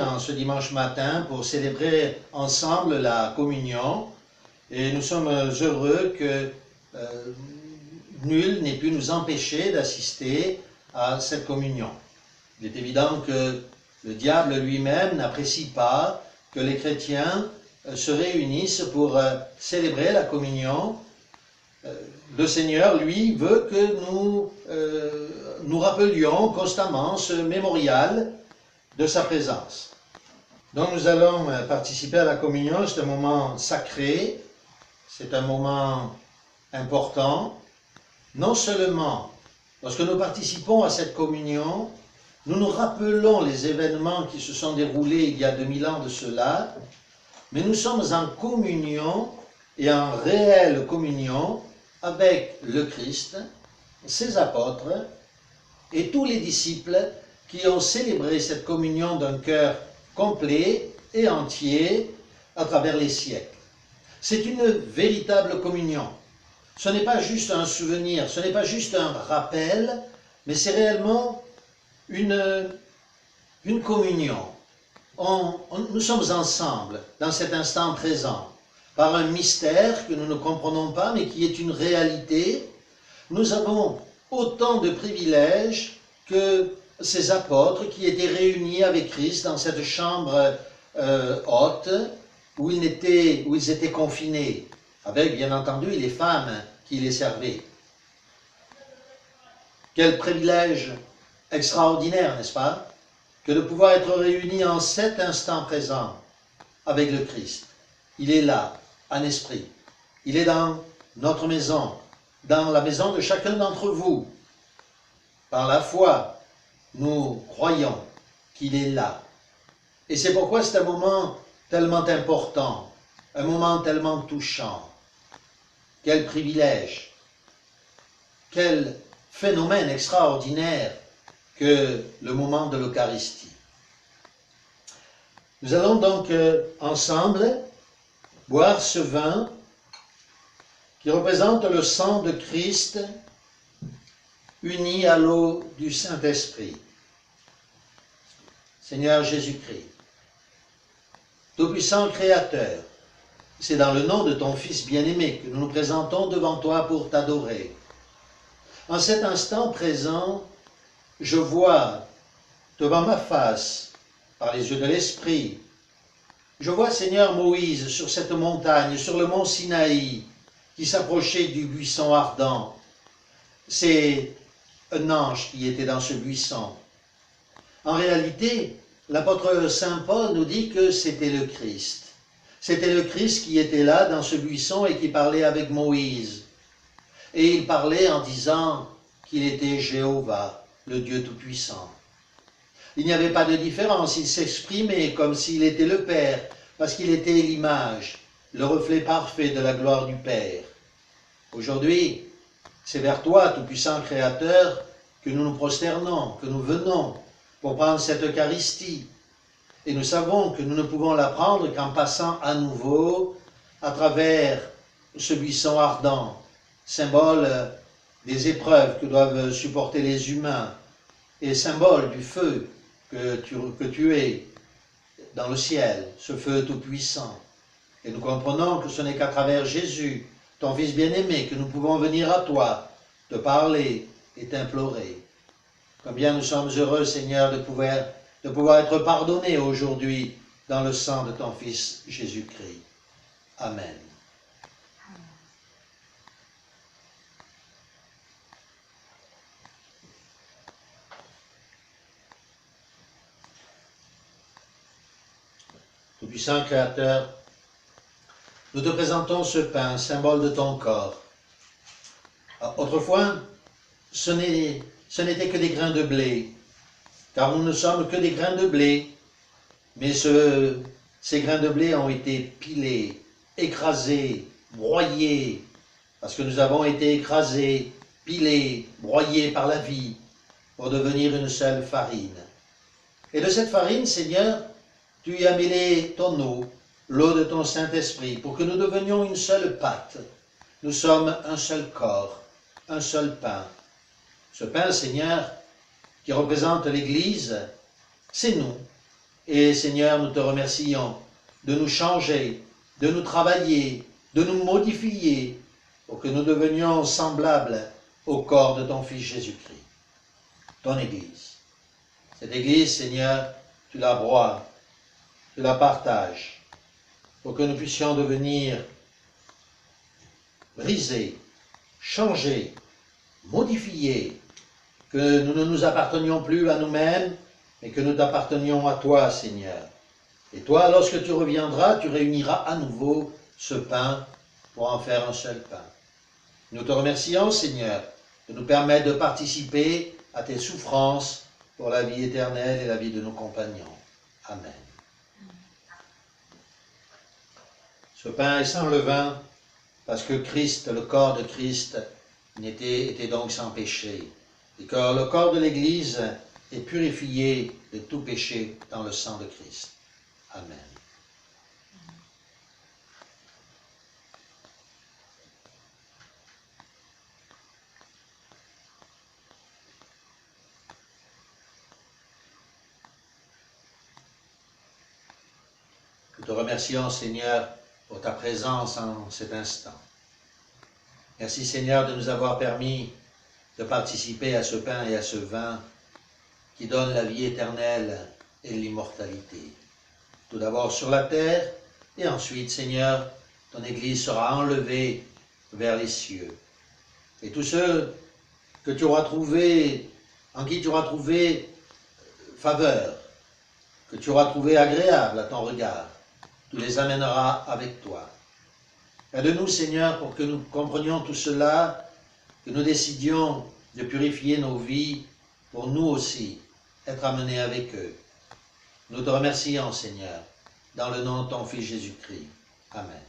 en ce dimanche matin pour célébrer ensemble la communion. Et nous sommes heureux que nul n'ait pu nous empêcher d'assister à cette communion. Il est évident que le diable lui-même n'apprécie pas que les chrétiens se réunissent pour célébrer la communion. Le Seigneur, lui, veut que nous rappelions constamment ce mémorial de sa présence. Donc nous allons participer à la communion. C'est un moment sacré, c'est un moment important. Non seulement, lorsque nous participons à cette communion, nous nous rappelons les événements qui se sont déroulés il y a 2000 ans de cela, mais nous sommes en communion et en réelle communion avec le Christ, ses apôtres et tous les disciples qui ont célébré cette communion d'un cœur complet et entier à travers les siècles. C'est une véritable communion. Ce n'est pas juste un souvenir, ce n'est pas juste un rappel, mais c'est réellement une communion. Nous sommes ensemble dans cet instant présent, par un mystère que nous ne comprenons pas, mais qui est une réalité. Nous avons autant de privilèges que ces apôtres qui étaient réunis avec Christ dans cette chambre haute où ils étaient confinés, avec bien entendu les femmes qui les servaient. Quel privilège extraordinaire, n'est-ce pas, que de pouvoir être réunis en cet instant présent avec le Christ. Il est là, en esprit. Il est dans notre maison, dans la maison de chacun d'entre vous. Par la foi, nous croyons qu'il est là. Et c'est pourquoi c'est un moment tellement important, un moment tellement touchant. Quel privilège, quel phénomène extraordinaire que le moment de l'Eucharistie. Nous allons donc ensemble boire ce vin qui représente le sang de Christ uni à l'eau du Saint-Esprit. Seigneur Jésus-Christ, Tout-Puissant Créateur, c'est dans le nom de ton Fils bien-aimé que nous nous présentons devant toi pour t'adorer. En cet instant présent, je vois devant ma face, par les yeux de l'Esprit, je vois Seigneur Moïse sur cette montagne, sur le mont Sinaï, qui s'approchait du buisson ardent. C'est un ange qui était dans ce buisson. En réalité, l'apôtre Saint Paul nous dit que c'était le Christ. C'était le Christ qui était là dans ce buisson et qui parlait avec Moïse. Et il parlait en disant qu'il était Jéhovah, le Dieu Tout-Puissant. Il n'y avait pas de différence, il s'exprimait comme s'il était le Père, parce qu'il était l'image, le reflet parfait de la gloire du Père. Aujourd'hui, c'est vers toi, Tout-Puissant Créateur, que nous nous prosternons, que nous venons pour prendre cette Eucharistie. Et nous savons que nous ne pouvons la prendre qu'en passant à nouveau à travers ce buisson ardent, symbole des épreuves que doivent supporter les humains et symbole du feu que tu es dans le ciel, ce feu tout-puissant. Et nous comprenons que ce n'est qu'à travers Jésus, ton Fils bien-aimé, que nous pouvons venir à toi, te parler et t'implorer. Combien nous sommes heureux, Seigneur, de pouvoir être pardonnés aujourd'hui dans le sang de ton Fils Jésus-Christ. Amen. Tout-Puissant Créateur, nous te présentons ce pain, symbole de ton corps. Autrefois, ce n'était que des grains de blé, car nous ne sommes que des grains de blé, mais ces grains de blé ont été pilés, écrasés, broyés, parce que nous avons été écrasés, pilés, broyés par la vie, pour devenir une seule farine. Et de cette farine, Seigneur, tu y as mêlé ton eau, l'eau de ton Saint-Esprit, pour que nous devenions une seule pâte. Nous sommes un seul corps, un seul pain. Ce pain, Seigneur, qui représente l'Église, c'est nous. Et Seigneur, nous te remercions de nous changer, de nous travailler, de nous modifier, pour que nous devenions semblables au corps de ton Fils Jésus-Christ, ton Église. Cette Église, Seigneur, tu la broies, tu la partages, pour que nous puissions devenir brisés, changés, modifiés, que nous ne nous appartenions plus à nous-mêmes, mais que nous t'appartenions à toi, Seigneur. Et toi, lorsque tu reviendras, tu réuniras à nouveau ce pain pour en faire un seul pain. Nous te remercions, Seigneur, de nous permettre de participer à tes souffrances pour la vie éternelle et la vie de nos compagnons. Amen. Ce pain est sans levain, parce que Christ, le corps de Christ, était donc sans péché. Et que le corps de l'Église est purifié de tout péché dans le sang de Christ. Amen. Nous te remercions, Seigneur, pour ta présence en cet instant. Merci, Seigneur, de nous avoir permis de participer à ce pain et à ce vin qui donnent la vie éternelle et l'immortalité. Tout d'abord sur la terre, et ensuite, Seigneur, ton Église sera enlevée vers les cieux. Et tous ceux que tu auras trouvés, en qui tu auras trouvé faveur, que tu auras trouvé agréable à ton regard, tu les amèneras avec toi. Aide-nous, Seigneur, pour que nous comprenions tout cela, que nous décidions de purifier nos vies pour nous aussi être amenés avec eux. Nous te remercions, Seigneur, dans le nom de ton Fils Jésus-Christ. Amen.